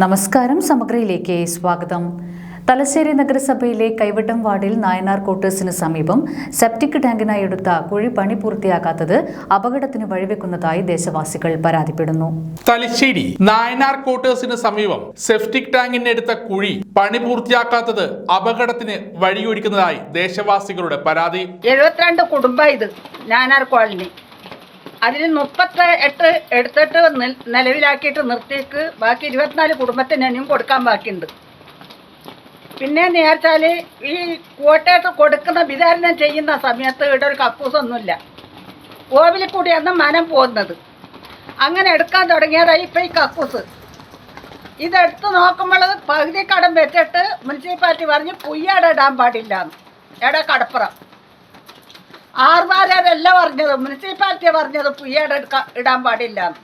നമസ്കാരം. സമഗ്രയിലേക്ക് സ്വാഗതം. തലശ്ശേരി നഗരസഭയിലെ കൈവട്ടം വാർഡിൽ നായനാർ ക്വാർട്ടേഴ്സിന് സമീപം സെപ്റ്റിക് ടാങ്കിനായി എടുത്ത കുഴി പണി പൂർത്തിയാക്കാത്തത് അപകടത്തിന് വഴിവെക്കുന്നതായി ദേശവാസികൾ പരാതിപ്പെടുന്നു. തലശ്ശേരി നായനാർ ക്വാർട്ടേഴ്സിന് സമീപം സെപ്റ്റിക് ടാങ്കിനെടുത്ത കുഴി പണി പൂർത്തിയാക്കാത്തത് അപകടത്തിന് വഴിയൊരുക്കുന്നതായി ദേശവാസികളുടെ പരാതി. 72 കുടുംബം ഇത് നായനാർ കോളനി. അതിൽ 38 എടുത്തിട്ട് നിലവിലാക്കിയിട്ട് നിർത്തിയേക്ക് ബാക്കി 24 കുടുംബത്തിന് ഇനിയും കൊടുക്കാൻ ബാക്കിയുണ്ട്. പിന്നെ നേർച്ചാൽ ഈ കോട്ടയത്ത് കൊടുക്കുന്ന വിതരണം ചെയ്യുന്ന സമയത്ത് ഇവിടെ ഒരു കക്കൂസൊന്നുമില്ല. കോവിലിൽ കൂടിയാണ് മനം പോകുന്നത്. അങ്ങനെ എടുക്കാൻ തുടങ്ങിയതായി ഇപ്പം ഈ കക്കൂസ്. ഇതെടുത്ത് നോക്കുമ്പോൾ പകുതി കടം വെച്ചിട്ട് മുനിസിപ്പാലിറ്റി പറഞ്ഞ് പുയ്യാടെ ഇടാൻ പാടില്ല എന്ന്. എവിടെ കടപ്പുറം ആർമാരെല്ലാം പറഞ്ഞത്, മുനിസിപ്പാലിറ്റി പറഞ്ഞത് പുയ്യാടെ ഇടാൻ പാടില്ല എന്ന്.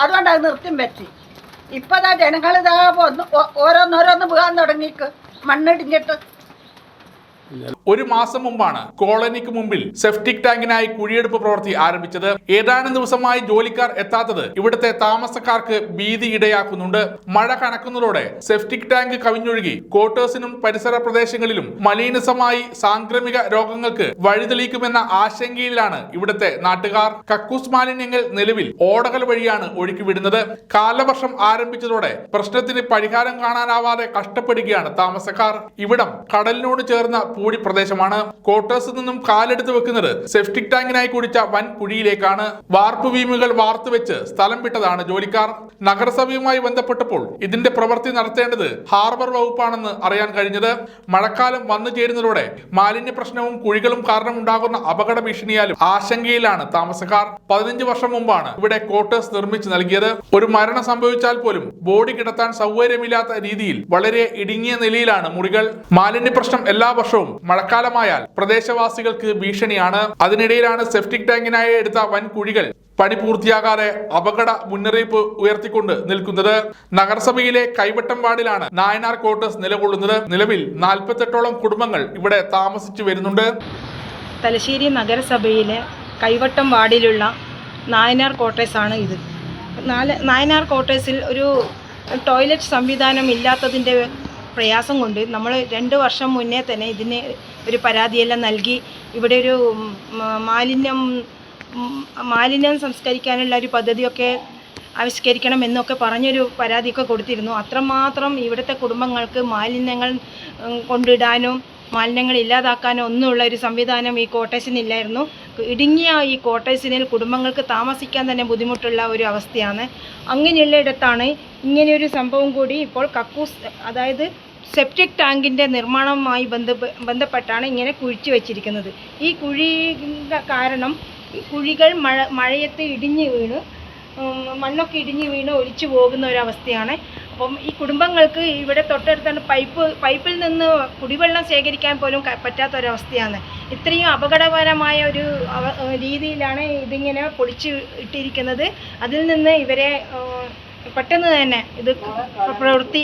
അതുകൊണ്ട് അത് നിർത്തി വെച്ച് ഇപ്പം ജനങ്ങൾ ഓരോന്നോരോന്ന് വീഴാൻ തുടങ്ങിക്ക് മണ്ണിടിഞ്ഞിട്ട്. ഒരു മാസം മുമ്പാണ് കോളനിക്ക് മുമ്പിൽ സെപ്റ്റിക് ടാങ്കിനായി കുഴിയെടുപ്പ് പ്രവൃത്തി ആരംഭിച്ചത്. ഏതാനും ദിവസമായി ജോലിക്കാർ എത്താത്തത് ഇവിടുത്തെ താമസക്കാർക്ക് ഭീതി ഇടയാക്കുന്നുണ്ട്. മഴ കനക്കുന്നതോടെ സെപ്റ്റിക് ടാങ്ക് കവിഞ്ഞൊഴുകി ക്വാർട്ടേഴ്സിനും പരിസര പ്രദേശങ്ങളിലും മലീനസമായി സാംക്രമിക രോഗങ്ങൾക്ക് വഴിതെളിയിക്കുമെന്ന ആശങ്കയിലാണ് ഇവിടുത്തെ നാട്ടുകാർ. കക്കൂസ് മാലിന്യങ്ങൾ നിലവിൽ ഓടകൾ വഴിയാണ് ഒഴുക്കിവിടുന്നത്. കാലവർഷം ആരംഭിച്ചതോടെ പ്രശ്നത്തിന് പരിഹാരം കാണാനാവാതെ കഷ്ടപ്പെടുകയാണ് താമസക്കാർ. ഇവിടം കടലിനോട് ചേർന്ന പൂഴി പ്രദേശമാണ്. ക്വാർട്ടേഴ്സിൽ നിന്നും കാലെടുത്ത് വെക്കുന്നത് സെപ്റ്റിക് ടാങ്കിനായി കുഴിച്ച വൻ കുഴിയിലേക്കാണ്. വാർപ്പ് വീമുകൾ വാർത്തുവെച്ച് സ്ഥലം വിട്ടതാണ് ജോലിക്കാർ. നഗരസഭയുമായി ബന്ധപ്പെട്ടപ്പോൾ ഇതിന്റെ പ്രവൃത്തി നടത്തേണ്ടത് ഹാർബർ വകുപ്പാണെന്ന് അറിയാൻ കഴിഞ്ഞത്. മഴക്കാലം വന്നു ചേരുന്നതോടെ മാലിന്യ പ്രശ്നവും കുഴികളും കാരണമുണ്ടാകുന്ന അപകട ഭീഷണിയാലും ആശങ്കയിലാണ് താമസക്കാർ. 15 വർഷം മുമ്പാണ് ഇവിടെ ക്വാർട്ടേഴ്സ് നിർമ്മിച്ചു നൽകിയത്. ഒരു മരണം സംഭവിച്ചാൽ പോലും ബോഡി കിടത്താൻ സൗകര്യമില്ലാത്ത രീതിയിൽ വളരെ ഇടുങ്ങിയ നിലയിലാണ് മുറികൾ. മാലിന്യ പ്രശ്നം എല്ലാ വർഷവും മഴക്കാലമായാൽ പ്രദേശവാസികൾക്ക് ഭീഷണിയാണ്. അതിനിടയിലാണ് സെപ്റ്റിക് ടാങ്കിനായി എടുത്ത വൻ കുഴികൾ പണി പൂർത്തിയാകാതെ അപകട മുന്നറിയിപ്പ് ഉയർത്തിക്കൊണ്ട് നിൽക്കുന്നത്. നഗരസഭയിലെ കൈവട്ടം വാർഡിലാണ് നായനാർ ക്വാർട്ടേഴ്സ് നിലകൊള്ളുന്നത്. നിലവിൽ 48ഓളം കുടുംബങ്ങൾ ഇവിടെ താമസിച്ചു വരുന്നുണ്ട്. തലശ്ശേരി നഗരസഭയിലെ കൈവട്ടം വാർഡിലുള്ള നായനാർ ക്വാർട്ടേഴ്സാണ് ഇത്. നായനാർ ക്വാർട്ടേഴ്സിൽ ഒരു ടോയ്ലറ്റ് സംവിധാനം ഇല്ലാത്തതിൻ്റെ പ്രയാസം കൊണ്ട് നമ്മൾ 2 വർഷം മുന്നേ തന്നെ ഇതിന് ഒരു പരാതിയെല്ലാം നൽകി. ഇവിടെ ഒരു മാലിന്യം സംസ്കരിക്കാനുള്ള ഒരു പദ്ധതിയൊക്കെ ആവിഷ്കരിക്കണം എന്നൊക്കെ പറഞ്ഞൊരു പരാതിയൊക്കെ കൊടുത്തിരുന്നു. അത്രമാത്രം ഇവിടുത്തെ കുടുംബങ്ങൾക്ക് മാലിന്യങ്ങൾ കൊണ്ടിടാനും മാലിന്യങ്ങൾ ഇല്ലാതാക്കാനോ ഒന്നുമുള്ള ഒരു സംവിധാനം ഈ ക്വാർട്ടേഴ്സിനില്ലായിരുന്നു. ഇടുങ്ങിയ ഈ ക്വാർട്ടേഴ്സിനിൽ കുടുംബങ്ങൾക്ക് താമസിക്കാൻ തന്നെ ബുദ്ധിമുട്ടുള്ള ഒരു അവസ്ഥയാണ്. അങ്ങനെയുള്ള ഇടത്താണ് ഇങ്ങനെയൊരു സംഭവം കൂടി ഇപ്പോൾ കക്കൂസ്, അതായത് സെപ്റ്റിക് ടാങ്കിൻ്റെ നിർമ്മാണവുമായി ബന്ധപ്പെട്ടാണ് ഇങ്ങനെ കുഴിച്ചു വച്ചിരിക്കുന്നത്. ഈ കുഴി കാരണം കുഴികൾ മഴയത്ത് ഇടിഞ്ഞ് വീണ് മണ്ണൊക്കെ ഇടിഞ്ഞ് വീണ് ഒലിച്ചു പോകുന്ന ഒരവസ്ഥയാണ്. അപ്പം ഈ കുടുംബങ്ങൾക്ക് ഇവിടെ തൊട്ടടുത്താണ് പൈപ്പിൽ നിന്ന് കുടിവെള്ളം ശേഖരിക്കാൻ പോലും പറ്റാത്തൊരവസ്ഥയാണ്. ഇത്രയും അപകടകരമായ ഒരു രീതിയിലാണ് ഇതിങ്ങനെ പൊളിച്ച് ഇട്ടിരിക്കുന്നത്. അതിൽ നിന്ന് ഇവരെ പെട്ടെന്ന് തന്നെ ഇത് പ്രവൃത്തി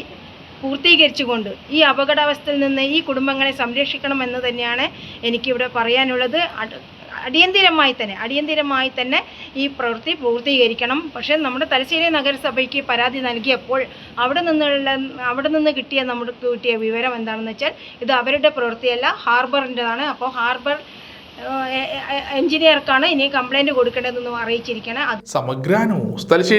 പൂർത്തീകരിച്ചുകൊണ്ട് ഈ അപകടാവസ്ഥയിൽ നിന്ന് ഈ കുടുംബങ്ങളെ സംരക്ഷിക്കണമെന്ന് തന്നെയാണ് എനിക്കിവിടെ പറയാനുള്ളത്. അടിയന്തിരമായി തന്നെ ഈ പ്രവൃത്തി പൂർത്തീകരിക്കണം. പക്ഷേ നമ്മുടെ തലശ്ശേരി നഗരസഭയ്ക്ക് പരാതി നൽകിയപ്പോൾ അവിടെ നിന്ന് നമുക്ക് കിട്ടിയ വിവരം എന്താണെന്ന് വെച്ചാൽ ഇത് അവരുടെ പ്രവൃത്തിയല്ല, ഹാർബറിൻ്റെതാണ്. അപ്പോൾ ഹാർബർ എഞ്ചിനീയർക്കാണ് ഇനി കംപ്ലൈൻറ്റ് കൊടുക്കേണ്ടതെന്ന് അറിയിച്ചിരിക്കണം. സമഗ്ര ന്യൂസ് തലശ്ശേരി.